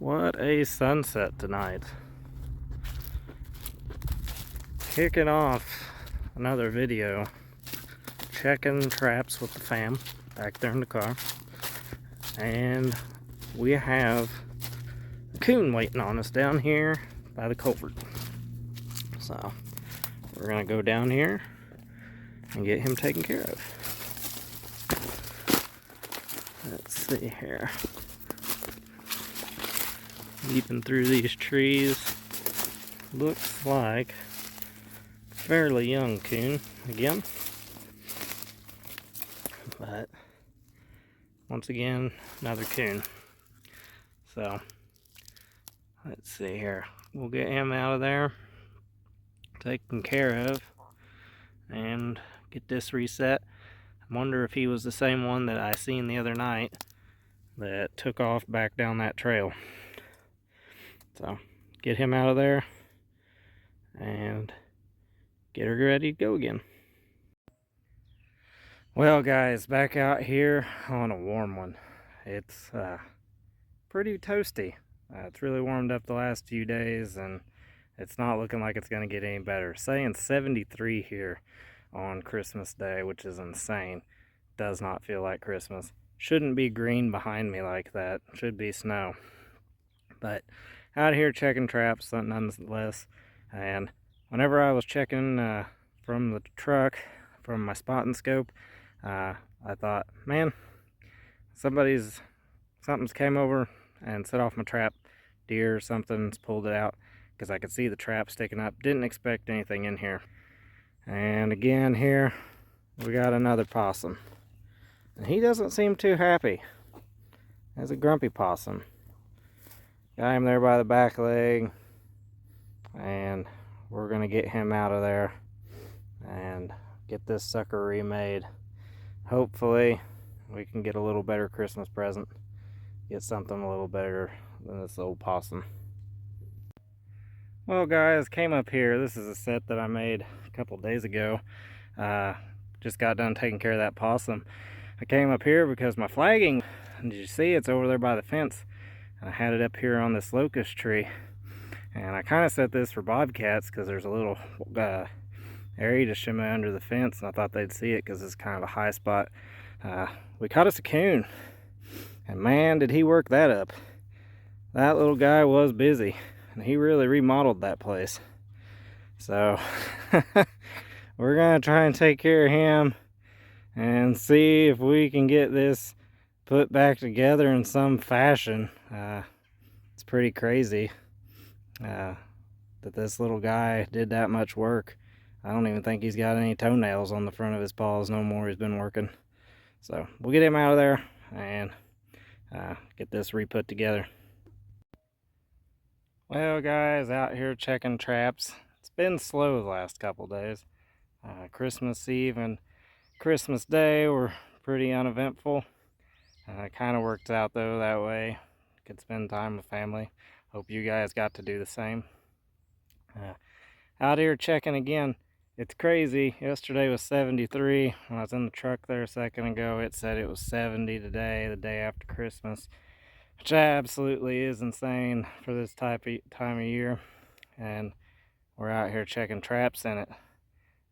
What a sunset tonight. Kicking off another video, checking traps with the fam back there in the car. And we have a coon waiting on us down here by the culvert. So we're gonna go down here and get him taken care of. Let's see here. Leaping through these trees. Looks like fairly young coon again. But once again, another coon. So let's see here. We'll get him out of there, taken care of, and get this reset. I wonder if he was the same one that I seen the other night that took off back down that trail. So get him out of there and get her ready to go again. Well guys, back out here on a warm one. It's pretty toasty. It's really warmed up the last few days and it's not looking like it's going to get any better. Saying 73 here on Christmas Day, which is insane. Does not feel like Christmas. Shouldn't be green behind me like that. Should be snow. But out here checking traps nonetheless. And whenever I was checking from the truck, from my spotting scope, I thought, man, something's came over and set off my trap. Deer or something's pulled it out because I could see the trap sticking up. Didn't expect anything in here. And again here, we got another possum. And he doesn't seem too happy. There's a grumpy possum. Got him there by the back leg. And we're going to get him out of there and get this sucker remade. Hopefully we can get a little better Christmas present. Get something a little better than this old possum. Well guys, came up here. This is a set that I made a couple days ago. Just got done taking care of that possum. I came up here because my flagging, did you see it's over there by the fence? And I had it up here on this locust tree. And I kind of set this for bobcats because there's a little area to shimmy under the fence, and I thought they'd see it because it's kind of a high spot. We caught us a coon, and man, did he work that up. That little guy was busy, and he really remodeled that place. So we're gonna try and take care of him and see if we can get this put back together in some fashion. It's pretty crazy that this little guy did that much work. I don't even think he's got any toenails on the front of his paws no more. He's been working. So we'll get him out of there and get this re-put together. Well guys, out here checking traps. It's been slow the last couple days. Christmas Eve and Christmas Day were pretty uneventful. It kind of worked out though that way. Could spend time with family. Hope you guys got to do the same. Out here checking again. It's crazy. Yesterday was 73. When I was in the truck there a second ago, it said it was 70 today, the day after Christmas, which absolutely is insane for this time of year. And we're out here checking traps, and it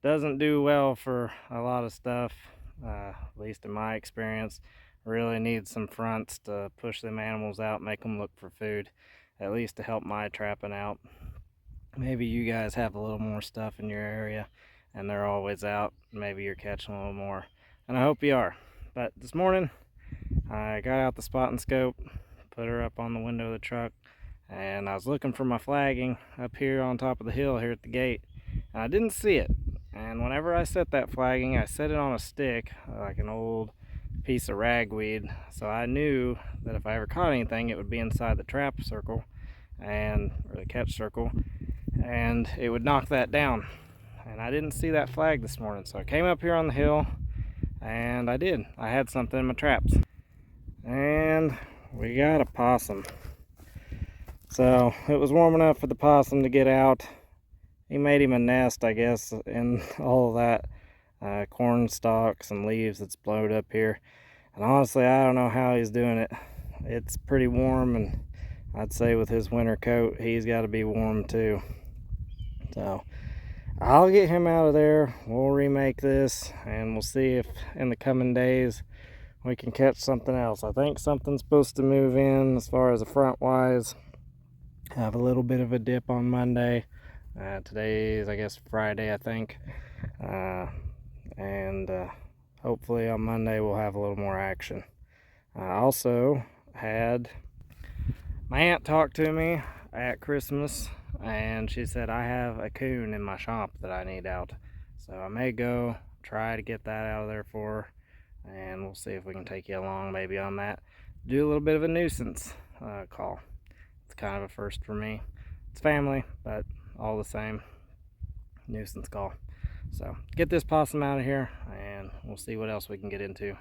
doesn't do well for a lot of stuff, at least in my experience. Really need some fronts to push them animals out, make them look for food, at least to help my trapping out. Maybe you guys have a little more stuff in your area and they're always out. Maybe you're catching a little more, and I hope you are. But this morning I got out the spotting scope, put her up on the window of the truck, and I was looking for my flagging up here on top of the hill here at the gate, and I didn't see it. And whenever I set that flagging, I set it on a stick, like an old piece of ragweed, so I knew that if I ever caught anything, it would be inside the trap circle or the catch circle, and it would knock that down. And I didn't see that flag this morning, so I came up here on the hill and I did. I had something in my traps, and we got a possum. So it was warm enough for the possum to get out. He made him a nest, I guess, in all of that corn stalks and leaves that's blowed up here. And honestly, I don't know how he's doing it. It's pretty warm, and I'd say with his winter coat, he's got to be warm too. So I'll get him out of there. We'll remake this, and we'll see if in the coming days we can catch something else. I think something's supposed to move in as far as the front wise. Have a little bit of a dip on Monday. Today is, I guess, Friday, I think. And hopefully on Monday we'll have a little more action. I also had my aunt talk to me at Christmas, and she said I have a coon in my shop that I need out. So I may go try to get that out of there for her, and we'll see if we can take you along maybe on that. Do a little bit of a nuisance call. It's kind of a first for me. It's family, but all the same, nuisance call. So get this possum out of here, and we'll see what else we can get into.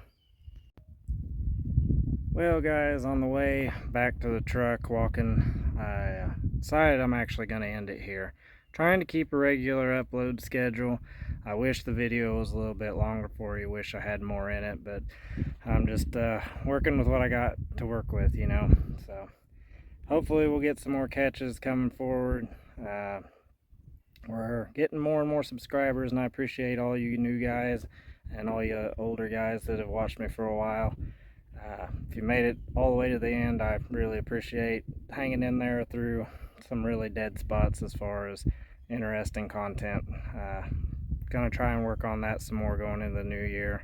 Well guys, on the way back to the truck walking, I decided I'm actually going to end it here. Trying to keep a regular upload schedule. I wish the video was a little bit longer for you, wish I had more in it, but I'm just working with what I got to work with, you know. So hopefully we'll get some more catches coming forward. We're getting more and more subscribers, and I appreciate all you new guys and all you older guys that have watched me for a while. If you made it all the way to the end, I really appreciate hanging in there through some really dead spots as far as interesting content. Gonna try and work on that some more going into the new year.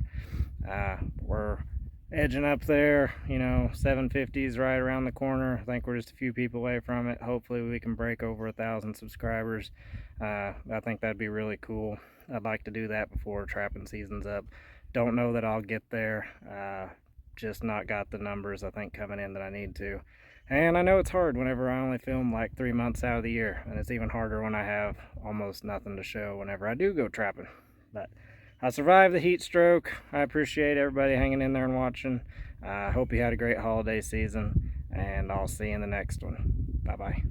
We're edging up there, you know, 750's right around the corner. I think we're just a few people away from it. Hopefully we can break over 1,000 subscribers. I think that'd be really cool. I'd like to do that before trapping season's up. Don't know that I'll get there. Just not got the numbers I think coming in that I need to. And I know it's hard whenever I only film like 3 months out of the year, and it's even harder when I have almost nothing to show whenever I do go trapping. But I survived the heat stroke. I appreciate everybody hanging in there and watching. I hope you had a great holiday season, and I'll see you in the next one. Bye bye.